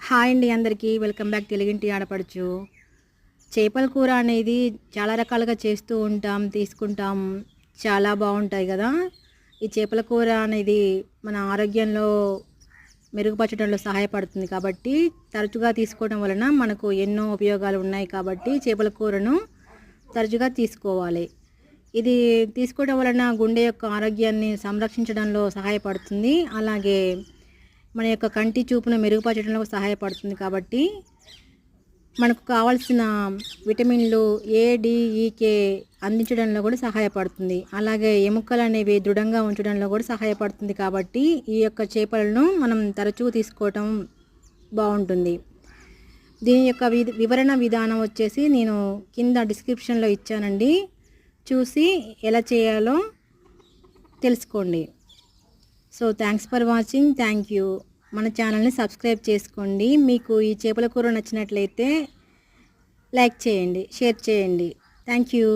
Hi అండి అందరికీ welcome back తెలుగింటి ఆడపడుచు. చేపల కూర అనేది చాలా రకాలుగా చేస్తూ ఉంటాం, తీసుకుంటాం. చాలా బాగుంటాయి కదా. ఈ చేపల కూర అనేది మన ఆరోగ్యంలో మెరుగుపరచడంలో సహాయపడుతుంది కాబట్టి తరచుగా తీసుకోవడం వలన మనకు ఎన్నో ఉపయోగాలు ఉన్నాయి కాబట్టి చేపల కూరను తరచుగా తీసుకోవాలి. ఇది తీసుకోవడం వలన గుండె యొక్క ఆరోగ్యాన్ని సంరక్షించడంలో సహాయపడుతుంది. అలాగే మన యొక్క కంటి చూపును మెరుగుపరచడంలో సహాయపడుతుంది కాబట్టి మనకు కావాల్సిన విటమిన్లు ఏ, డి, ఈ, కే అందించడంలో కూడా సహాయపడుతుంది. అలాగే ఎముకలు అనేవి దృఢంగా ఉంచడంలో కూడా సహాయపడుతుంది కాబట్టి ఈ యొక్క చేపలను మనం తరచూ తీసుకోవటం బాగుంటుంది. దీని యొక్క వివరణ విధానం వచ్చేసి నేను కింద డిస్క్రిప్షన్లో ఇచ్చానండి, చూసి ఎలా చేయాలో తెలుసుకోండి. So thanks for watching. Thank you. మన ఛానల్ని సబ్స్క్రైబ్ చేసుకోండి. మీకు ఈ చేపల కూర నచ్చినట్లయితే లైక్ చేయండి, షేర్ చేయండి. Thank you.